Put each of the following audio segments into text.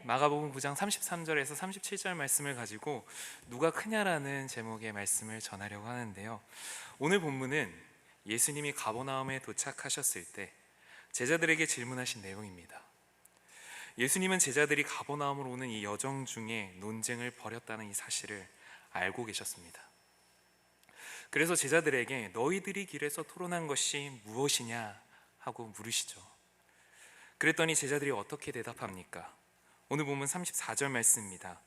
마가복음 9장 33절에서 37절 말씀을 가지고 누가 크냐라는 제목의 말씀을 전하려고 하는데요. 오늘 본문은 예수님이 가버나움에 도착하셨을 때 제자들에게 질문하신 내용입니다. 예수님은 제자들이 가버나움으로 오는 이 여정 중에 논쟁을 벌였다는 이 사실을 알고 계셨습니다. 그래서 제자들에게 너희들이 길에서 토론한 것이 무엇이냐 하고 물으시죠. 그랬더니 제자들이 어떻게 대답합니까? 오늘 보면 34절 말씀입니다.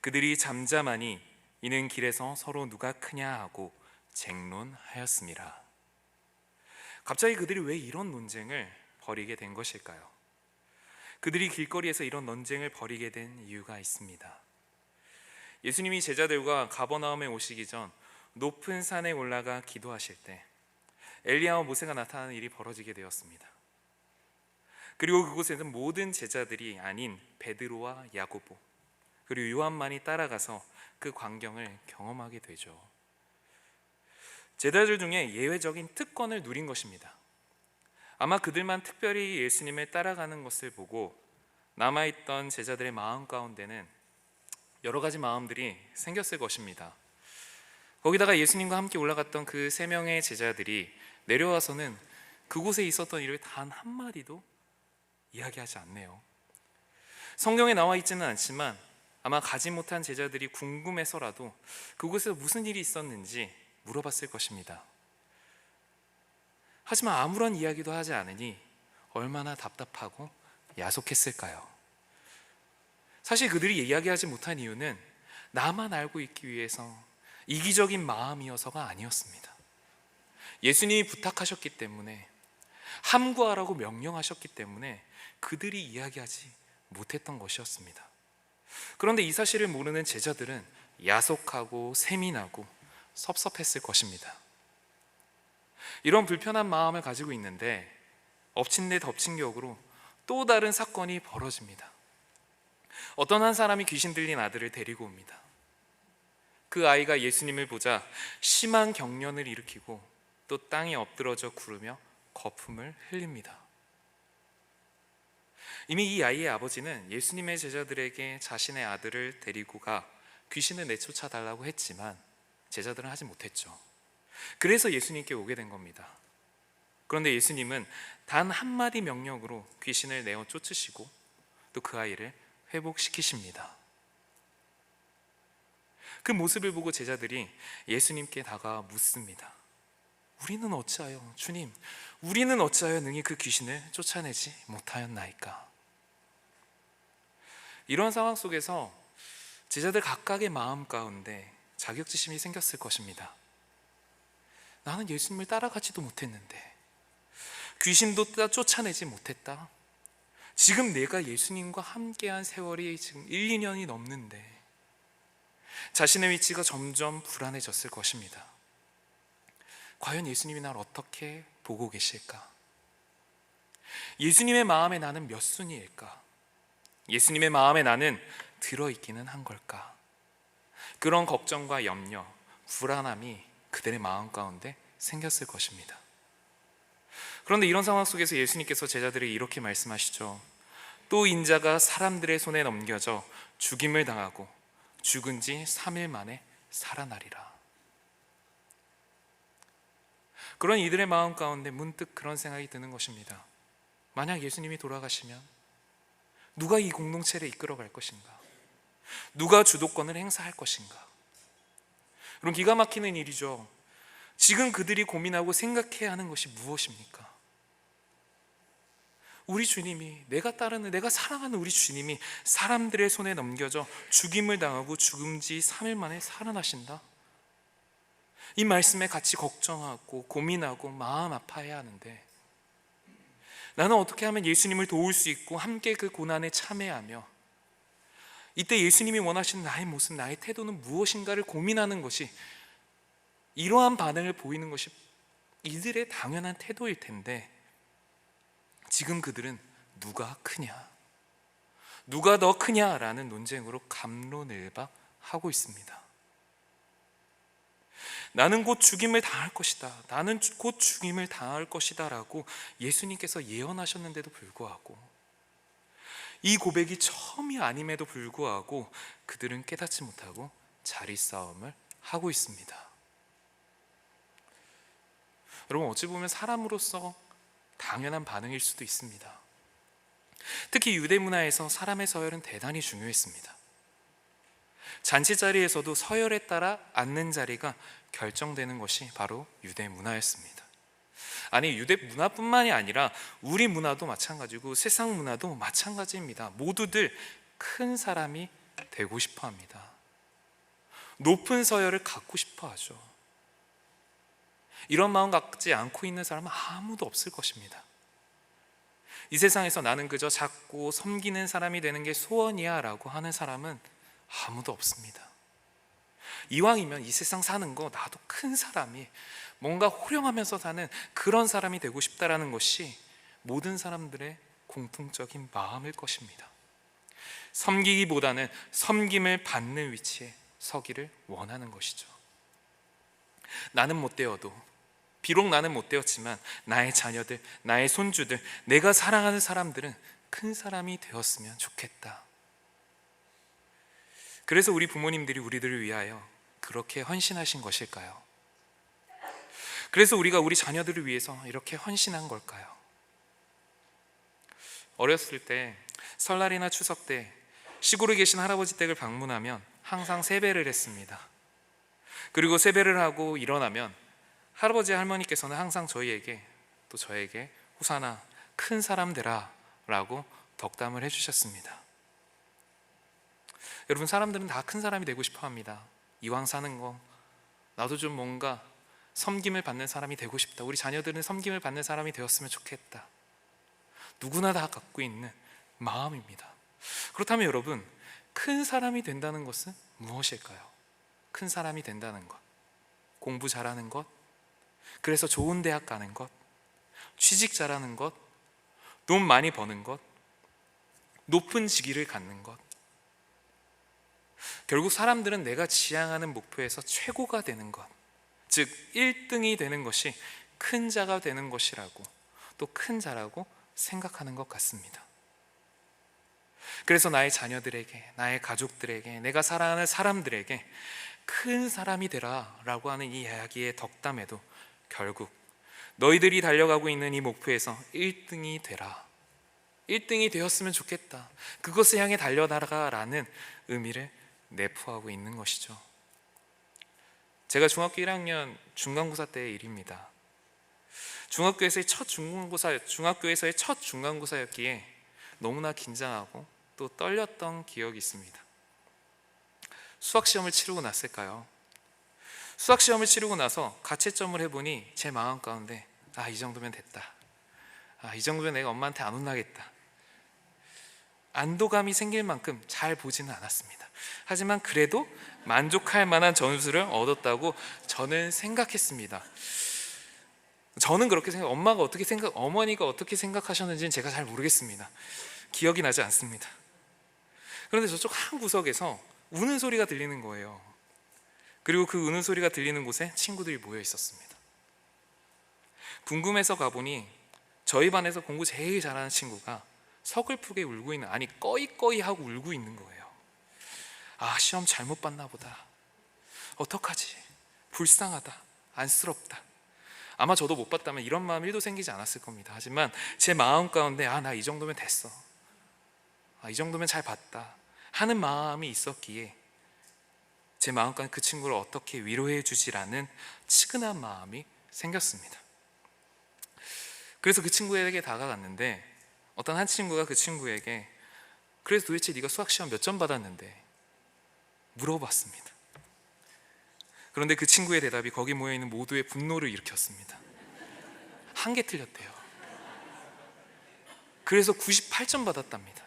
그들이 잠잠하니 이는 길에서 서로 누가 크냐 하고 쟁론하였습니다. 갑자기 그들이 왜 이런 논쟁을 벌이게 된 것일까요? 그들이 길거리에서 이런 논쟁을 벌이게 된 이유가 있습니다. 예수님이 제자들과 가버나움에 오시기 전 높은 산에 올라가 기도하실 때 엘리야와 모세가 나타나는 일이 벌어지게 되었습니다. 그리고 그곳에는 모든 제자들이 아닌 베드로와 야고보 그리고 요한만이 따라가서 그 광경을 경험하게 되죠. 제자들 중에 예외적인 특권을 누린 것입니다. 아마 그들만 특별히 예수님을 따라가는 것을 보고 남아있던 제자들의 마음 가운데는 여러 가지 마음들이 생겼을 것입니다. 거기다가 예수님과 함께 올라갔던 그 3명의 제자들이 내려와서는 그곳에 있었던 일을 단 한마디도 이야기하지 않네요. 성경에 나와 있지는 않지만 아마 가지 못한 제자들이 궁금해서라도 그곳에서 무슨 일이 있었는지 물어봤을 것입니다. 하지만 아무런 이야기도 하지 않으니 얼마나 답답하고 야속했을까요? 사실 그들이 이야기하지 못한 이유는 나만 알고 있기 위해서 이기적인 마음이어서가 아니었습니다. 예수님이 부탁하셨기 때문에, 함구하라고 명령하셨기 때문에 그들이 이야기하지 못했던 것이었습니다. 그런데 이 사실을 모르는 제자들은 야속하고 세민하고 섭섭했을 것입니다. 이런 불편한 마음을 가지고 있는데 엎친 데 덮친 격으로 또 다른 사건이 벌어집니다. 어떤 한 사람이 귀신 들린 아들을 데리고 옵니다. 그 아이가 예수님을 보자 심한 경련을 일으키고 또 땅에 엎드러져 구르며 거품을 흘립니다. 이미 이 아이의 아버지는 예수님의 제자들에게 자신의 아들을 데리고 가 귀신을 내쫓아 달라고 했지만 제자들은 하지 못했죠. 그래서 예수님께 오게 된 겁니다. 그런데 예수님은 단 한마디 명령으로 귀신을 내어 쫓으시고 또 그 아이를 회복시키십니다. 그 모습을 보고 제자들이 예수님께 다가와 묻습니다. 우리는 어찌하여, 주님, 우리는 어찌하여 능히 그 귀신을 쫓아내지 못하였나이까? 이런 상황 속에서 제자들 각각의 마음 가운데 자격지심이 생겼을 것입니다. 나는 예수님을 따라가지도 못했는데, 귀신도 쫓아내지 못했다. 지금 내가 예수님과 함께한 세월이 지금 1, 2년이 넘는데 자신의 위치가 점점 불안해졌을 것입니다. 과연 예수님이 나를 어떻게 보고 계실까? 예수님의 마음에 나는 몇 순위일까? 예수님의 마음에 나는 들어있기는 한 걸까? 그런 걱정과 염려, 불안함이 그들의 마음 가운데 생겼을 것입니다. 그런데 이런 상황 속에서 예수님께서 제자들에게 이렇게 말씀하시죠. 또 인자가 사람들의 손에 넘겨져 죽임을 당하고 죽은 지 3일 만에 살아나리라. 그런 이들의 마음 가운데 문득 그런 생각이 드는 것입니다. 만약 예수님이 돌아가시면 누가 이 공동체를 이끌어갈 것인가? 누가 주도권을 행사할 것인가? 그럼 기가 막히는 일이죠. 지금 그들이 고민하고 생각해야 하는 것이 무엇입니까? 우리 주님이, 내가 따르는, 내가 사랑하는 우리 주님이 사람들의 손에 넘겨져 죽임을 당하고 죽은 지 3일 만에 살아나신다? 이 말씀에 같이 걱정하고 고민하고 마음 아파해야 하는데 나는 어떻게 하면 예수님을 도울 수 있고 함께 그 고난에 참여하며 이때 예수님이 원하시는 나의 모습, 나의 태도는 무엇인가를 고민하는 것이, 이러한 반응을 보이는 것이 이들의 당연한 태도일 텐데 지금 그들은 누가 크냐, 누가 더 크냐라는 논쟁으로 갑론을박하고 있습니다. 나는 곧 죽임을 당할 것이다, 나는 곧 죽임을 당할 것이다 라고 예수님께서 예언하셨는데도 불구하고 이 고백이 처음이 아님에도 불구하고 그들은 깨닫지 못하고 자리 싸움을 하고 있습니다. 여러분, 어찌 보면 사람으로서 당연한 반응일 수도 있습니다. 특히 유대 문화에서 사람의 서열은 대단히 중요했습니다. 잔치 자리에서도 서열에 따라 앉는 자리가 결정되는 것이 바로 유대 문화였습니다. 아니, 유대 문화뿐만이 아니라 우리 문화도 마찬가지고 세상 문화도 마찬가지입니다. 모두들 큰 사람이 되고 싶어 합니다. 높은 서열을 갖고 싶어 하죠. 이런 마음 갖지 않고 있는 사람은 아무도 없을 것입니다. 이 세상에서 나는 그저 작고 섬기는 사람이 되는 게 소원이야 라고 하는 사람은 아무도 없습니다. 이왕이면 이 세상 사는 거 나도 큰 사람이, 뭔가 호령하면서 사는 그런 사람이 되고 싶다라는 것이 모든 사람들의 공통적인 마음일 것입니다. 섬기기보다는 섬김을 받는 위치에 서기를 원하는 것이죠. 나는 못 되어도, 비록 나는 못 되었지만 나의 자녀들, 나의 손주들, 내가 사랑하는 사람들은 큰 사람이 되었으면 좋겠다. 그래서 우리 부모님들이 우리들을 위하여 그렇게 헌신하신 것일까요? 그래서 우리가 우리 자녀들을 위해서 이렇게 헌신한 걸까요? 어렸을 때 설날이나 추석 때 시골에 계신 할아버지 댁을 방문하면 항상 세배를 했습니다. 그리고 세배를 하고 일어나면 할아버지 할머니께서는 항상 저희에게, 또 저에게 호사나 큰 사람 되라 라고 덕담을 해주셨습니다. 여러분, 사람들은 다 큰 사람이 되고 싶어 합니다. 이왕 사는 거 나도 좀 뭔가 섬김을 받는 사람이 되고 싶다. 우리 자녀들은 섬김을 받는 사람이 되었으면 좋겠다. 누구나 다 갖고 있는 마음입니다. 그렇다면 여러분, 큰 사람이 된다는 것은 무엇일까요? 큰 사람이 된다는 것, 공부 잘하는 것, 그래서 좋은 대학 가는 것, 취직 잘하는 것, 돈 많이 버는 것, 높은 직위를 갖는 것. 결국 사람들은 내가 지향하는 목표에서 최고가 되는 것, 즉 1등이 되는 것이 큰 자가 되는 것이라고, 또 큰 자라고 생각하는 것 같습니다. 그래서 나의 자녀들에게, 나의 가족들에게, 내가 사랑하는 사람들에게 큰 사람이 되라 라고 하는 이 이야기의 덕담에도 결국 너희들이 달려가고 있는 이 목표에서 1등이 되라, 1등이 되었으면 좋겠다, 그것을 향해 달려나가라는 의미를 내포하고 있는 것이죠. 제가 중학교 1학년 중간고사 때의 일입니다. 중학교에서의 첫 중간고사였기에 너무나 긴장하고 또 떨렸던 기억이 있습니다. 수학시험을 치르고 났을까요? 수학시험을 치르고 나서 가채점을 해보니 제 마음 가운데 이 정도면 됐다, 이 정도면 내가 엄마한테 안 혼나겠다, 안도감이 생길 만큼 잘 보지는 않았습니다. 하지만 그래도 만족할 만한 점수를 얻었다고 저는 생각했습니다. 저는 그렇게 어머니가 어떻게 생각하셨는지는 제가 잘 모르겠습니다. 기억이 나지 않습니다. 그런데 저쪽 한 구석에서 우는 소리가 들리는 거예요. 그리고 그 우는 소리가 들리는 곳에 친구들이 모여 있었습니다. 궁금해서 가보니 저희 반에서 공부 제일 잘하는 친구가 서글프게 울고 있는, 아니 꺼이꺼이 하고 울고 있는 거예요. 시험 잘못 봤나 보다, 어떡하지, 불쌍하다, 안쓰럽다. 아마 저도 못 봤다면 이런 마음 1도 생기지 않았을 겁니다. 하지만 제 마음 가운데 나 이 정도면 됐어, 이 정도면 잘 봤다 하는 마음이 있었기에 제 마음 가운데 그 친구를 어떻게 위로해 주지라는 측은한 마음이 생겼습니다. 그래서 그 친구에게 다가갔는데 어떤 한 친구가 그 친구에게 그래서 도대체 네가 수학시험 몇 점 받았는데 물어봤습니다. 그런데 그 친구의 대답이 거기 모여있는 모두의 분노를 일으켰습니다. 한 개 틀렸대요. 그래서 98점 받았답니다.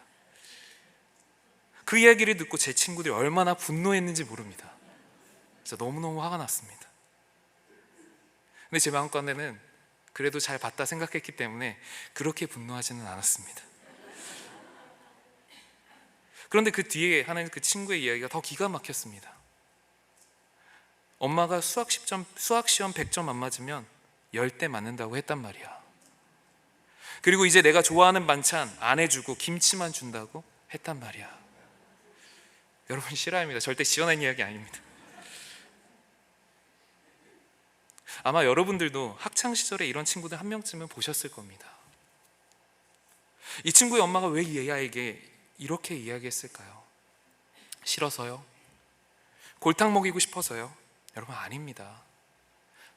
그 이야기를 듣고 제 친구들이 얼마나 분노했는지 모릅니다. 진짜 너무너무 화가 났습니다. 근데 제 마음가운데는 그래도 잘 봤다 생각했기 때문에 그렇게 분노하지는 않았습니다. 그런데 그 뒤에 하는 그 친구의 이야기가 더 기가 막혔습니다. 엄마가 수학시험 100점 안 맞으면 10대 맞는다고 했단 말이야. 그리고 이제 내가 좋아하는 반찬 안 해주고 김치만 준다고 했단 말이야. 여러분 싫어합니다. 절대 지어낸 이야기 아닙니다. 아마 여러분들도 학창시절에 이런 친구들 한 명쯤은 보셨을 겁니다. 이 친구의 엄마가 왜 이 애에게 이렇게 이야기했을까요? 싫어서요? 골탕 먹이고 싶어서요? 여러분 아닙니다.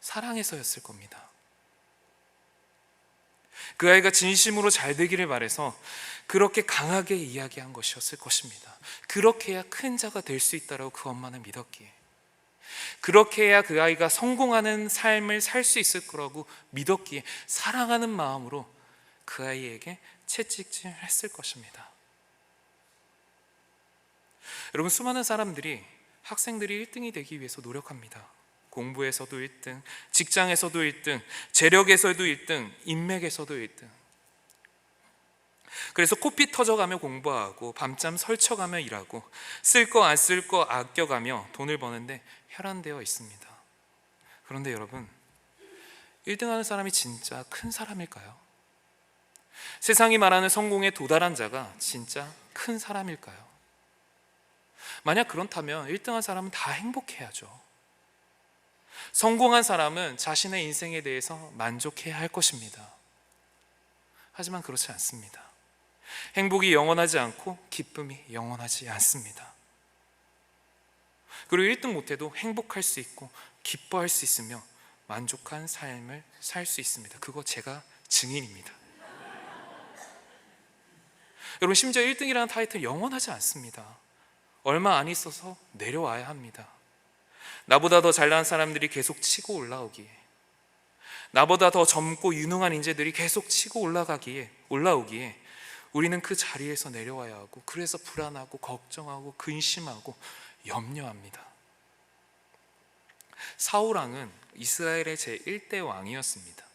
사랑해서였을 겁니다. 그 아이가 진심으로 잘 되기를 바라서 그렇게 강하게 이야기한 것이었을 것입니다. 그렇게 해야 큰 자가 될 수 있다고 그 엄마는 믿었기에, 그렇게 해야 그 아이가 성공하는 삶을 살 수 있을 거라고 믿었기에 사랑하는 마음으로 그 아이에게 채찍질을 했을 것입니다. 여러분, 수많은 사람들이 학생들이 1등이 되기 위해서 노력합니다. 공부에서도 1등, 직장에서도 1등, 재력에서도 1등, 인맥에서도 1등. 그래서 코피 터져가며 공부하고 밤잠 설쳐가며 일하고 쓸 거 안 쓸 거 아껴가며 돈을 버는데 혈안되어 있습니다. 그런데 여러분, 1등하는 사람이 진짜 큰 사람일까요? 세상이 말하는 성공에 도달한 자가 진짜 큰 사람일까요? 만약 그렇다면 1등한 사람은 다 행복해야죠. 성공한 사람은 자신의 인생에 대해서 만족해야 할 것입니다. 하지만 그렇지 않습니다. 행복이 영원하지 않고 기쁨이 영원하지 않습니다. 그리고 1등 못해도 행복할 수 있고 기뻐할 수 있으며 만족한 삶을 살 수 있습니다. 그거 제가 증인입니다. 여러분, 심지어 1등이라는 타이틀 영원하지 않습니다. 얼마 안 있어서 내려와야 합니다. 나보다 더 잘난 사람들이 계속 치고 올라오기에, 나보다 더 젊고 유능한 인재들이 계속 치고 올라오기에 우리는 그 자리에서 내려와야 하고, 그래서 불안하고 걱정하고 근심하고 염려합니다. 사울왕은 이스라엘의 제1대 왕이었습니다.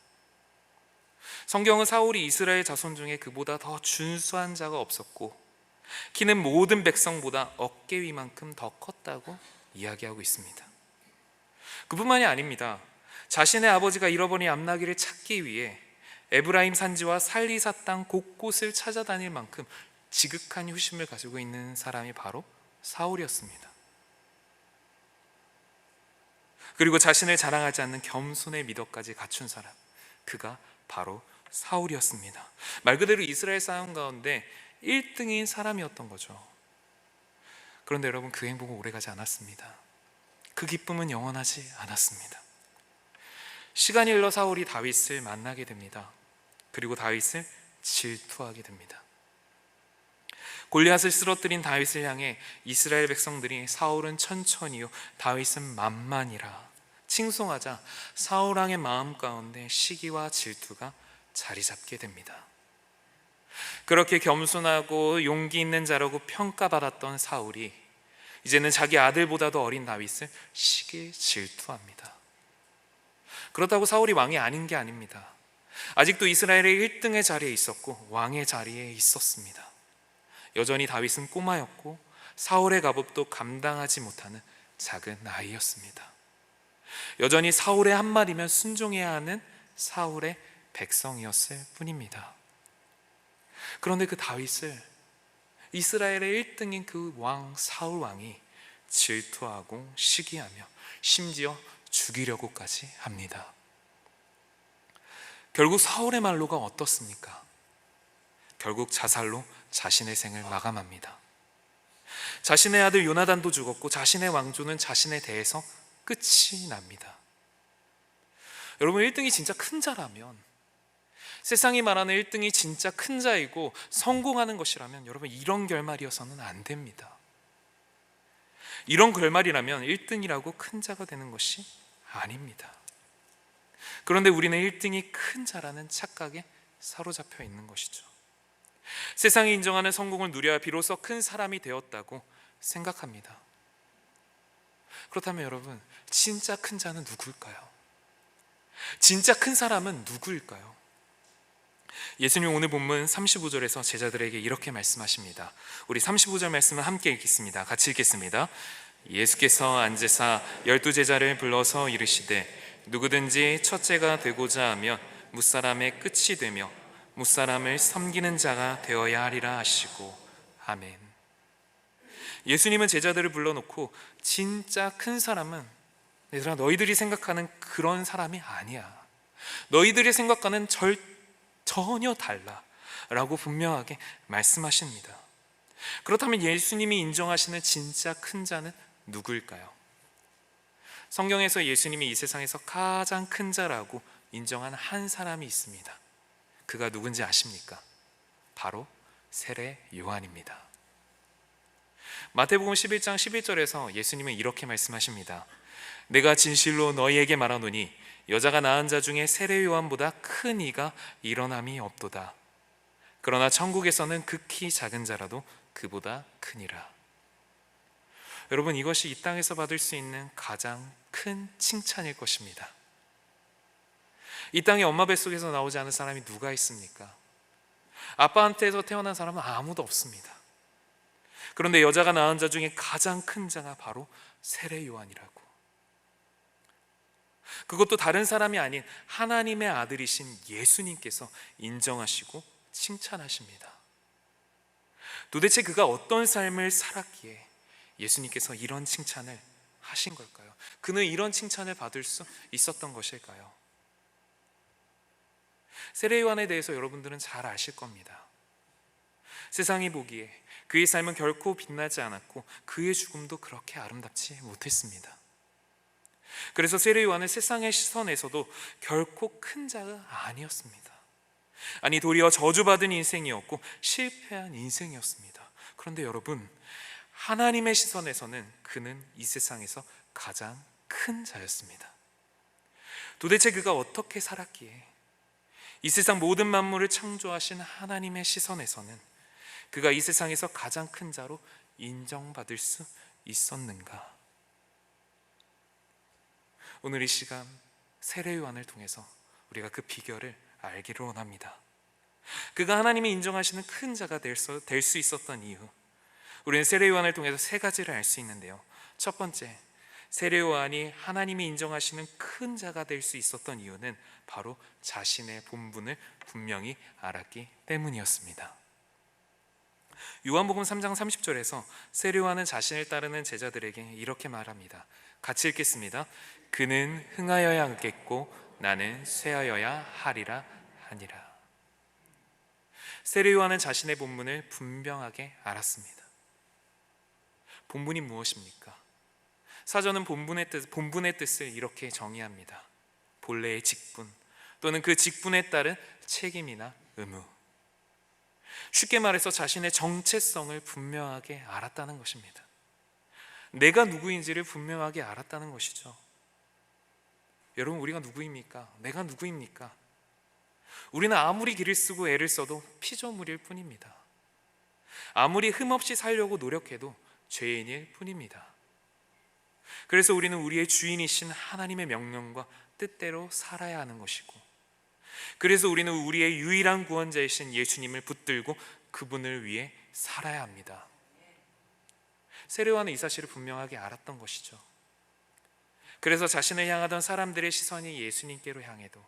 성경은 사울이 이스라엘 자손 중에 그보다 더 준수한 자가 없었고 키는 모든 백성보다 어깨 위만큼 더 컸다고 이야기하고 있습니다. 그뿐만이 아닙니다. 자신의 아버지가 잃어버린 암나귀를 찾기 위해 에브라임 산지와 살리사 땅 곳곳을 찾아다닐 만큼 지극한 효심을 가지고 있는 사람이 바로 사울이었습니다. 그리고 자신을 자랑하지 않는 겸손의 미덕까지 갖춘 사람, 그가 바로 사울이었습니다. 말 그대로 이스라엘 사람 가운데 1등인 사람이었던 거죠. 그런데 여러분, 그 행복은 오래가지 않았습니다. 그 기쁨은 영원하지 않았습니다. 시간이 흘러 사울이 다윗을 만나게 됩니다. 그리고 다윗을 질투하게 됩니다. 골리앗을 쓰러뜨린 다윗을 향해 이스라엘 백성들이 사울은 천천히요 다윗은 만만이라 칭송하자 사울 왕의 마음 가운데 시기와 질투가 자리 잡게 됩니다. 그렇게 겸손하고 용기 있는 자라고 평가받았던 사울이 이제는 자기 아들보다도 어린 다윗을 시기 질투합니다. 그렇다고 사울이 왕이 아닌 게 아닙니다. 아직도 이스라엘의 1등의 자리에 있었고 왕의 자리에 있었습니다. 여전히 다윗은 꼬마였고 사울의 가법도 감당하지 못하는 작은 아이였습니다. 여전히 사울의 한마디면 순종해야 하는 사울의 백성이었을 뿐입니다. 그런데 그 다윗을 이스라엘의 1등인 그 왕 사울 왕이 질투하고 시기하며 심지어 죽이려고까지 합니다. 결국 사울의 말로가 어떻습니까? 결국 자살로 자신의 생을 마감합니다. 자신의 아들 요나단도 죽었고 자신의 왕조는 자신에 대해서 끝이 납니다. 여러분, 1등이 진짜 큰 자라면, 세상이 말하는 1등이 진짜 큰 자이고 성공하는 것이라면 여러분, 이런 결말이어서는 안 됩니다. 이런 결말이라면 1등이라고 큰 자가 되는 것이 아닙니다. 그런데 우리는 1등이 큰 자라는 착각에 사로잡혀 있는 것이죠. 세상이 인정하는 성공을 누려야 비로소 큰 사람이 되었다고 생각합니다. 그렇다면 여러분, 진짜 큰 자는 누구일까요? 진짜 큰 사람은 누구일까요? 예수님 오늘 본문 35절에서 제자들에게 이렇게 말씀하십니다. 우리 35절 말씀을 함께 읽겠습니다. 같이 읽겠습니다. 예수께서 앉으사 12제자를 불러서 이르시되 누구든지 첫째가 되고자 하면 무사람의 끝이 되며 무사람을 섬기는 자가 되어야 하리라 하시고 아멘. 예수님은 제자들을 불러놓고 진짜 큰 사람은 얘들아 너희들이 생각하는 그런 사람이 아니야. 너희들이 생각하는 전혀 달라 라고 분명하게 말씀하십니다. 그렇다면 예수님이 인정하시는 진짜 큰 자는 누구일까요? 성경에서 예수님이 이 세상에서 가장 큰 자라고 인정한 한 사람이 있습니다. 그가 누군지 아십니까? 바로 세례 요한입니다. 마태복음 11장 11절에서 예수님은 이렇게 말씀하십니다. 내가 진실로 너희에게 말하노니 여자가 낳은 자 중에 세례 요한보다 큰 이가 일어남이 없도다. 그러나 천국에서는 극히 작은 자라도 그보다 크니라. 여러분, 이것이 이 땅에서 받을 수 있는 가장 큰 칭찬일 것입니다. 이 땅에 엄마 뱃속에서 나오지 않은 사람이 누가 있습니까? 아빠한테서 태어난 사람은 아무도 없습니다. 그런데 여자가 낳은 자 중에 가장 큰 자가 바로 세례 요한이라고. 그것도 다른 사람이 아닌 하나님의 아들이신 예수님께서 인정하시고 칭찬하십니다. 도대체 그가 어떤 삶을 살았기에 예수님께서 이런 칭찬을 하신 걸까요? 그는 이런 칭찬을 받을 수 있었던 것일까요? 세례 요한에 대해서 여러분들은 잘 아실 겁니다. 세상이 보기에 그의 삶은 결코 빛나지 않았고 그의 죽음도 그렇게 아름답지 못했습니다. 그래서 세례 요한은 세상의 시선에서도 결코 큰 자가 아니었습니다. 아니, 도리어 저주받은 인생이었고 실패한 인생이었습니다. 그런데 여러분, 하나님의 시선에서는 그는 이 세상에서 가장 큰 자였습니다. 도대체 그가 어떻게 살았기에 이 세상 모든 만물을 창조하신 하나님의 시선에서는 그가 이 세상에서 가장 큰 자로 인정받을 수 있었는가? 오늘 이 시간 세례 요한을 통해서 우리가 그 비결을 알기를 원합니다. 그가 하나님이 인정하시는 큰 자가 될 수 있었던 이유, 우리는 세례 요한을 통해서 세 가지를 알 수 있는데요. 첫 번째, 세례 요한이 하나님이 인정하시는 큰 자가 될 수 있었던 이유는 바로 자신의 본분을 분명히 알았기 때문이었습니다. 요한복음 3장 30절에서 세례 요한은 자신을 따르는 제자들에게 이렇게 말합니다. 같이 읽겠습니다. 그는 흥하여야 하겠고 나는 쇠하여야 하리라 하니라. 세례 요한은 자신의 본분을 분명하게 알았습니다. 본분이 무엇입니까? 사전은 본분의 뜻을 이렇게 정의합니다. 본래의 직분 또는 그 직분에 따른 책임이나 의무. 쉽게 말해서 자신의 정체성을 분명하게 알았다는 것입니다. 내가 누구인지를 분명하게 알았다는 것이죠. 여러분, 우리가 누구입니까? 내가 누구입니까? 우리는 아무리 길을 쓰고 애를 써도 피조물일 뿐입니다. 아무리 흠없이 살려고 노력해도 죄인일 뿐입니다. 그래서 우리는 우리의 주인이신 하나님의 명령과 뜻대로 살아야 하는 것이고, 그래서 우리는 우리의 유일한 구원자이신 예수님을 붙들고 그분을 위해 살아야 합니다. 세례 요한은 이 사실을 분명하게 알았던 것이죠. 그래서 자신을 향하던 사람들의 시선이 예수님께로 향해도,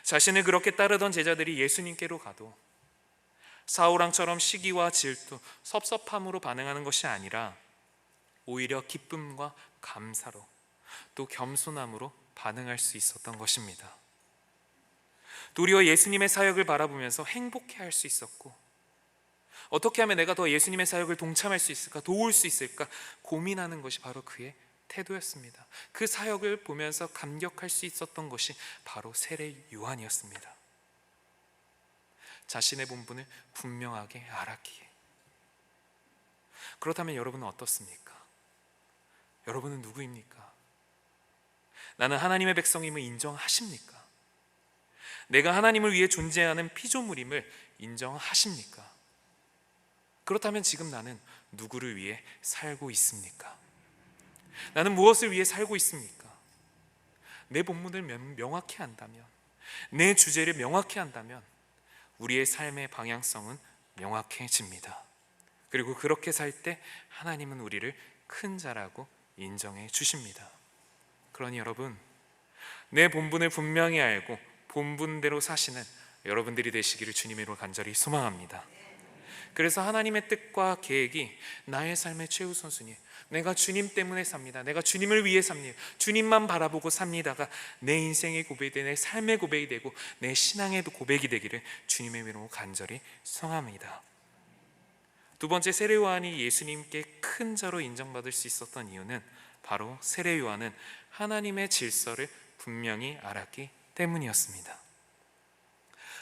자신을 그렇게 따르던 제자들이 예수님께로 가도 사울왕처럼 시기와 질투, 섭섭함으로 반응하는 것이 아니라 오히려 기쁨과 감사로, 또 겸손함으로 반응할 수 있었던 것입니다. 도리어 예수님의 사역을 바라보면서 행복해할 수 있었고, 어떻게 하면 내가 더 예수님의 사역을 동참할 수 있을까, 도울 수 있을까 고민하는 것이 바로 그의 태도였습니다. 그 사역을 보면서 감격할 수 있었던 것이 바로 세례 요한이었습니다. 자신의 본분을 분명하게 알았기에. 그렇다면 여러분은 어떻습니까? 여러분은 누구입니까? 나는 하나님의 백성임을 인정하십니까? 내가 하나님을 위해 존재하는 피조물임을 인정하십니까? 그렇다면 지금 나는 누구를 위해 살고 있습니까? 나는 무엇을 위해 살고 있습니까? 내 본분을 명확히 한다면, 내 주제를 명확히 한다면 우리의 삶의 방향성은 명확해집니다. 그리고 그렇게 살 때 하나님은 우리를 큰 자라고 인정해 주십니다. 그러니 여러분, 내 본분을 분명히 알고 본분대로 사시는 여러분들이 되시기를 주님으로 간절히 소망합니다. 그래서 하나님의 뜻과 계획이 나의 삶의 최우선순위, 내가 주님 때문에 삽니다, 내가 주님을 위해 삽니다, 주님만 바라보고 삽니다가 내 인생의 고백이 되고 내 삶의 고백이 되고 내 신앙의 고백이 되기를 주님의 이름으로 간절히 성합니다. 두 번째, 세례 요한이 예수님께 큰 자로 인정받을 수 있었던 이유는 바로 세례 요한은 하나님의 질서를 분명히 알았기 때문이었습니다.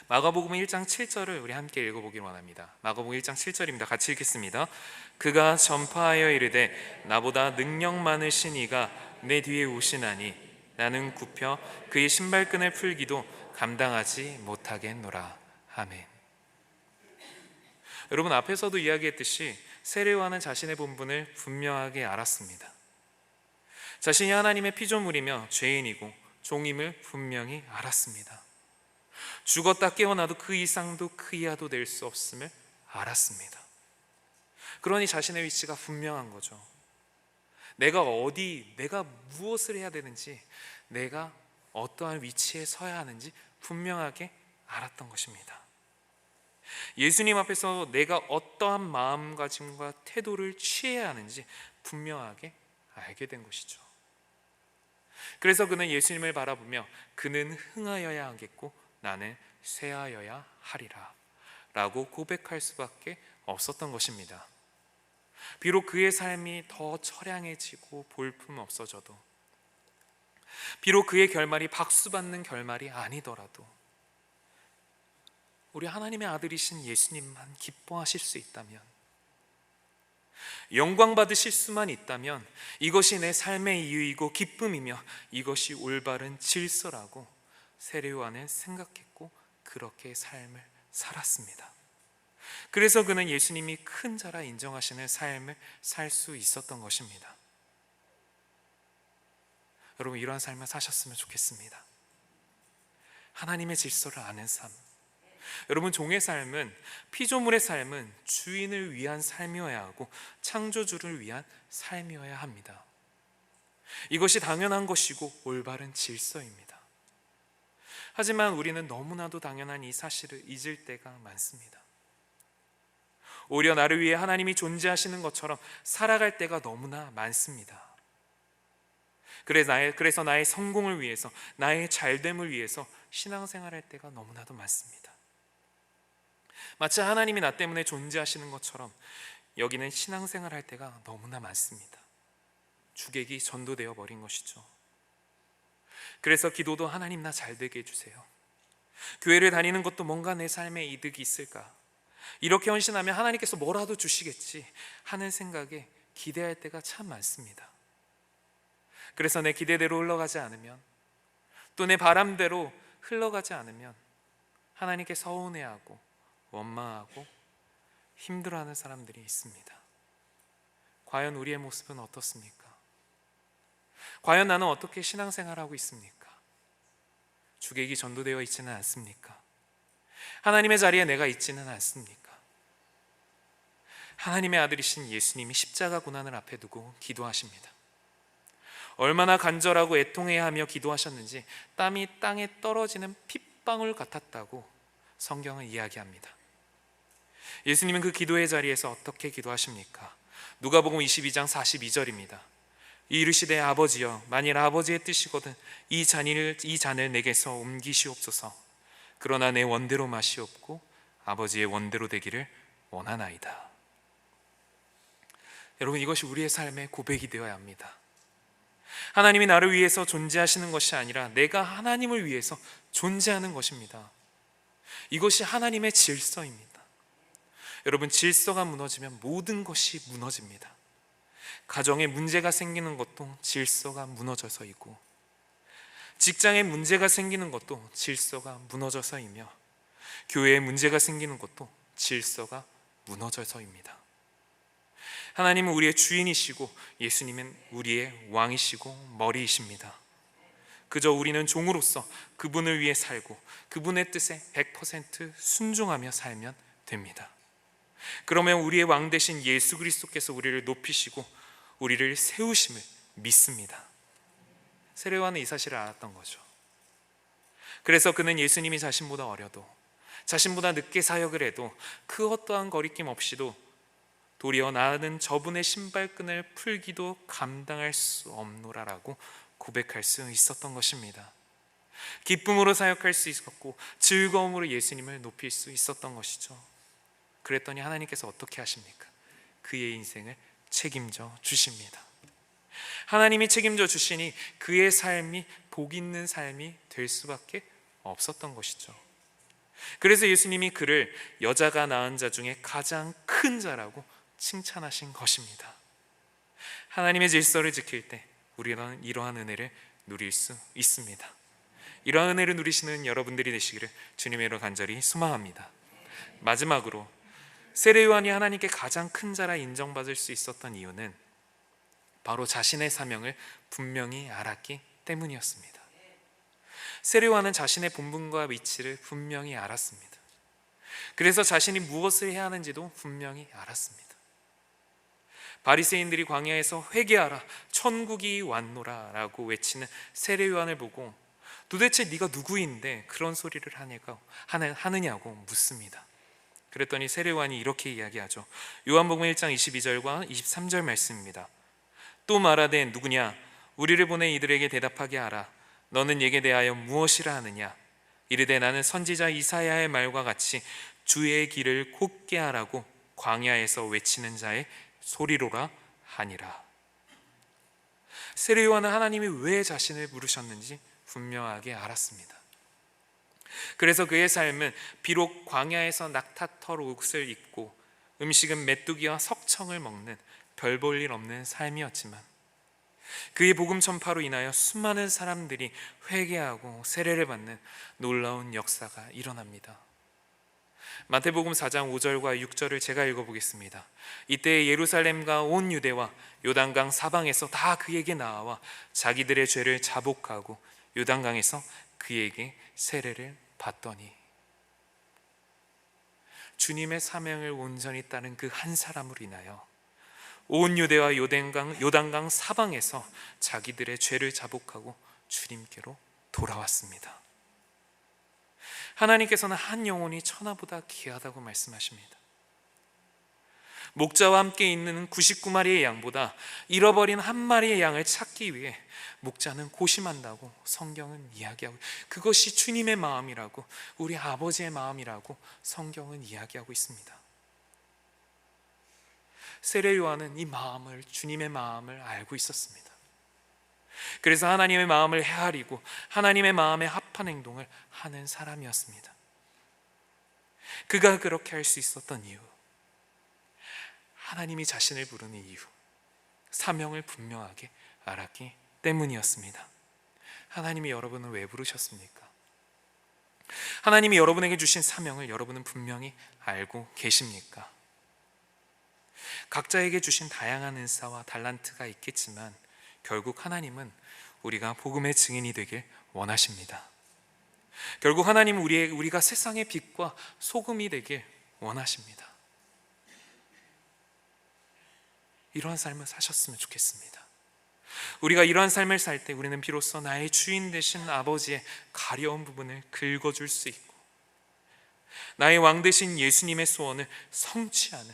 마가복음 1장 7절을 우리 함께 읽어보길 원합니다. 마가복음 1장 7절입니다. 같이 읽겠습니다. 그가 전파하여 이르되 나보다 능력 많으신 이가 내 뒤에 오시나니 나는 굽혀 그의 신발끈을 풀기도 감당하지 못하겠노라. 아멘. 여러분, 앞에서도 이야기했듯이 세례 요한은 자신의 본분을 분명하게 알았습니다. 자신이 하나님의 피조물이며 죄인이고 종임을 분명히 알았습니다. 죽었다 깨어나도 그 이상도 그 이하도 될 수 없음을 알았습니다. 그러니 자신의 위치가 분명한 거죠. 내가 무엇을 해야 되는지, 내가 어떠한 위치에 서야 하는지 분명하게 알았던 것입니다. 예수님 앞에서 내가 어떠한 마음가짐과 태도를 취해야 하는지 분명하게 알게 된 것이죠. 그래서 그는 예수님을 바라보며 그는 흥하여야 하겠고 나는 쇠하여야 하리라 라고 고백할 수밖에 없었던 것입니다. 비록 그의 삶이 더 처량해지고 볼품 없어져도, 비록 그의 결말이 박수받는 결말이 아니더라도 우리 하나님의 아들이신 예수님만 기뻐하실 수 있다면, 영광 받으실 수만 있다면 이것이 내 삶의 이유이고 기쁨이며 이것이 올바른 질서라고 세례 요한은 생각했고 그렇게 삶을 살았습니다. 그래서 그는 예수님이 큰 자라 인정하시는 삶을 살 수 있었던 것입니다. 여러분, 이러한 삶을 사셨으면 좋겠습니다. 하나님의 질서를 아는 삶. 여러분, 종의 삶은, 피조물의 삶은 주인을 위한 삶이어야 하고 창조주를 위한 삶이어야 합니다. 이것이 당연한 것이고 올바른 질서입니다. 하지만 우리는 너무나도 당연한 이 사실을 잊을 때가 많습니다. 오히려 나를 위해 하나님이 존재하시는 것처럼 살아갈 때가 너무나 많습니다. 그래서 나의 성공을 위해서, 나의 잘됨을 위해서 신앙생활할 때가 너무나도 많습니다. 마치 하나님이 나 때문에 존재하시는 것처럼 여기는 신앙생활할 때가 너무나 많습니다. 주객이 전도되어 버린 것이죠. 그래서 기도도 하나님 나 잘되게 해주세요. 교회를 다니는 것도 뭔가 내 삶에 이득이 있을까? 이렇게 헌신하면 하나님께서 뭐라도 주시겠지 하는 생각에 기대할 때가 참 많습니다. 그래서 내 기대대로 흘러가지 않으면, 또 내 바람대로 흘러가지 않으면 하나님께 서운해하고 원망하고 힘들어하는 사람들이 있습니다. 과연 우리의 모습은 어떻습니까? 과연 나는 어떻게 신앙생활하고 있습니까? 주객이 전도되어 있지는 않습니까? 하나님의 자리에 내가 있지는 않습니까? 하나님의 아들이신 예수님이 십자가 고난을 앞에 두고 기도하십니다. 얼마나 간절하고 애통해야 하며 기도하셨는지 땀이 땅에 떨어지는 핏방울 같았다고 성경은 이야기합니다. 예수님은 그 기도의 자리에서 어떻게 기도하십니까? 누가복음 22장 42절입니다. 이르시되 아버지여, 만일 아버지의 뜻이거든 이 잔을 내게서 옮기시옵소서. 그러나 내 원대로 마시옵고 아버지의 원대로 되기를 원하나이다. 여러분, 이것이 우리의 삶의 고백이 되어야 합니다. 하나님이 나를 위해서 존재하시는 것이 아니라 내가 하나님을 위해서 존재하는 것입니다. 이것이 하나님의 질서입니다. 여러분, 질서가 무너지면 모든 것이 무너집니다. 가정에 문제가 생기는 것도 질서가 무너져서이고, 직장에 문제가 생기는 것도 질서가 무너져서이며, 교회에 문제가 생기는 것도 질서가 무너져서입니다. 하나님은 우리의 주인이시고 예수님은 우리의 왕이시고 머리이십니다. 그저 우리는 종으로서 그분을 위해 살고 그분의 뜻에 100% 순종하며 살면 됩니다. 그러면 우리의 왕 되신 예수 그리스도께서 우리를 높이시고 우리를 세우심을 믿습니다. 세례 요한은 이 사실을 알았던 거죠. 그래서 그는 예수님이 자신보다 어려도, 자신보다 늦게 사역을 해도 그 어떠한 거리낌 없이도 도리어 나는 저분의 신발끈을 풀기도 감당할 수 없노라라고 고백할 수 있었던 것입니다. 기쁨으로 사역할 수 있었고 즐거움으로 예수님을 높일 수 있었던 것이죠. 그랬더니 하나님께서 어떻게 하십니까? 그의 인생을 책임져 주십니다. 하나님이 책임져 주시니 그의 삶이 복 있는 삶이 될 수밖에 없었던 것이죠. 그래서 예수님이 그를 여자가 낳은 자 중에 가장 큰 자라고 칭찬하신 것입니다. 하나님의 질서를 지킬 때 우리는 이러한 은혜를 누릴 수 있습니다. 이러한 은혜를 누리시는 여러분들이 되시기를 주님의 이름으로 간절히 소망합니다. 마지막으로 세례 요한이 하나님께 가장 큰 자라 인정받을 수 있었던 이유는 바로 자신의 사명을 분명히 알았기 때문이었습니다. 세례 요한은 자신의 본분과 위치를 분명히 알았습니다. 그래서 자신이 무엇을 해야 하는지도 분명히 알았습니다. 바리새인들이 광야에서 회개하라 천국이 왔노라 라고 외치는 세례 요한을 보고 도대체 네가 누구인데 그런 소리를 하느냐고 묻습니다. 그랬더니 세례 요한이 이렇게 이야기하죠. 요한복음 1장 22절과 23절 말씀입니다. 또 말하되 누구냐? 우리를 보내 이들에게 대답하게 하라. 너는 얘게 대하여 무엇이라 하느냐? 이르되 나는 선지자 이사야의 말과 같이 주의 길을 곧게 하라고 광야에서 외치는 자의 소리로라 하니라. 세례 요한은 하나님이 왜 자신을 부르셨는지 분명하게 알았습니다. 그래서 그의 삶은 비록 광야에서 낙타털 옷을 입고 음식은 메뚜기와 석청을 먹는 별 볼 일 없는 삶이었지만 그의 복음 전파로 인하여 수많은 사람들이 회개하고 세례를 받는 놀라운 역사가 일어납니다. 마태복음 4장 5절과 6절을 제가 읽어보겠습니다. 이때 예루살렘과 온 유대와 요단강 사방에서 다 그에게 나와 자기들의 죄를 자복하고 요단강에서 그에게 세례를 받더니, 주님의 사명을 온전히 따른 그 한 사람으로 인하여 온 유대와 요단강 사방에서 자기들의 죄를 자복하고 주님께로 돌아왔습니다. 하나님께서는 한 영혼이 천하보다 귀하다고 말씀하십니다. 목자와 함께 있는 99마리의 양보다 잃어버린 한 마리의 양을 찾기 위해 목자는 고심한다고 성경은 이야기하고, 그것이 주님의 마음이라고, 우리 아버지의 마음이라고 성경은 이야기하고 있습니다. 세례 요한은 이 마음을, 주님의 마음을 알고 있었습니다. 그래서 하나님의 마음을 헤아리고 하나님의 마음에 합한 행동을 하는 사람이었습니다. 그가 그렇게 할 수 있었던 이유, 하나님이 자신을 부르는 이유, 사명을 분명하게 알았기 때문이었습니다. 하나님이 여러분을 왜 부르셨습니까? 하나님이 여러분에게 주신 사명을 여러분은 분명히 알고 계십니까? 각자에게 주신 다양한 은사와 달란트가 있겠지만 결국 하나님은 우리가 복음의 증인이 되길 원하십니다. 결국 하나님은 우리가 세상의 빛과 소금이 되길 원하십니다. 이러한 삶을 사셨으면 좋겠습니다. 우리가 이러한 삶을 살 때 우리는 비로소 나의 주인 되신 아버지의 가려운 부분을 긁어줄 수 있고, 나의 왕 되신 예수님의 소원을 성취하는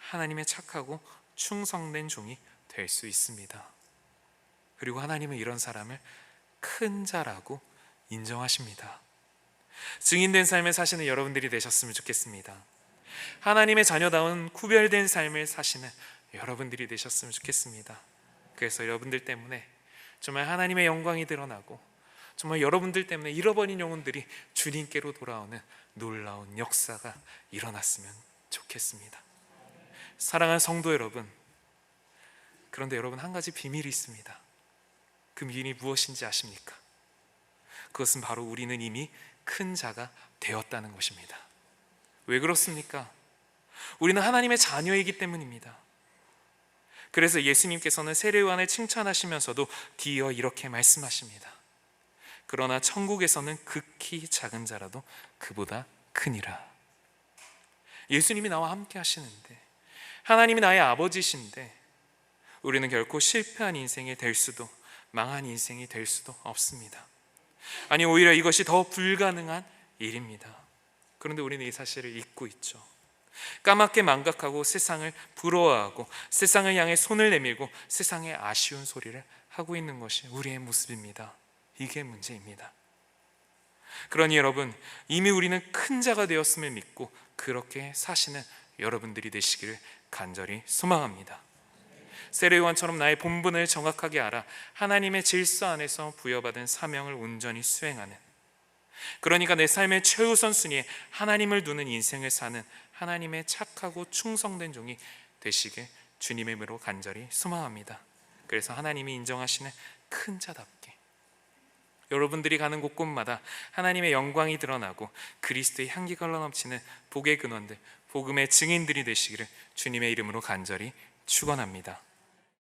하나님의 착하고 충성된 종이 될 수 있습니다. 그리고 하나님은 이런 사람을 큰 자라고 인정하십니다. 증인된 삶을 사시는 여러분들이 되셨으면 좋겠습니다. 하나님의 자녀다운 구별된 삶을 사시는 여러분들이 되셨으면 좋겠습니다. 그래서 여러분들 때문에 정말 하나님의 영광이 드러나고, 정말 여러분들 때문에 잃어버린 영혼들이 주님께로 돌아오는 놀라운 역사가 일어났으면 좋겠습니다. 사랑하는 성도 여러분, 그런데 여러분, 한 가지 비밀이 있습니다. 그 비밀이 무엇인지 아십니까? 그것은 바로 우리는 이미 큰 자가 되었다는 것입니다. 왜 그렇습니까? 우리는 하나님의 자녀이기 때문입니다. 그래서 예수님께서는 세례 요한을 칭찬하시면서도 뒤이어 이렇게 말씀하십니다. 그러나 천국에서는 극히 작은 자라도 그보다 크니라. 예수님이 나와 함께 하시는데, 하나님이 나의 아버지신데 우리는 결코 실패한 인생이 될 수도 망한 인생이 될 수도 없습니다. 아니, 오히려 이것이 더 불가능한 일입니다. 그런데 우리는 이 사실을 잊고 있죠. 까맣게 망각하고 세상을 부러워하고 세상을 향해 손을 내밀고 세상의 아쉬운 소리를 하고 있는 것이 우리의 모습입니다. 이게 문제입니다. 그러니 여러분, 이미 우리는 큰 자가 되었음을 믿고 그렇게 사시는 여러분들이 되시기를 간절히 소망합니다. 세례요한처럼 나의 본분을 정확하게 알아 하나님의 질서 안에서 부여받은 사명을 온전히 수행하는, 그러니까 내 삶의 최우선 순위에 하나님을 두는 인생을 사는 하나님의 착하고 충성된 종이 되시길 주님의 이름으로 간절히 소망합니다. 그래서 하나님이 인정하시는 큰 자답게 여러분들이 가는 곳곳마다 하나님의 영광이 드러나고 그리스도의 향기가 흘러넘치는 복의 근원들, 복음의 증인들이 되시기를 주님의 이름으로 간절히 축원합니다.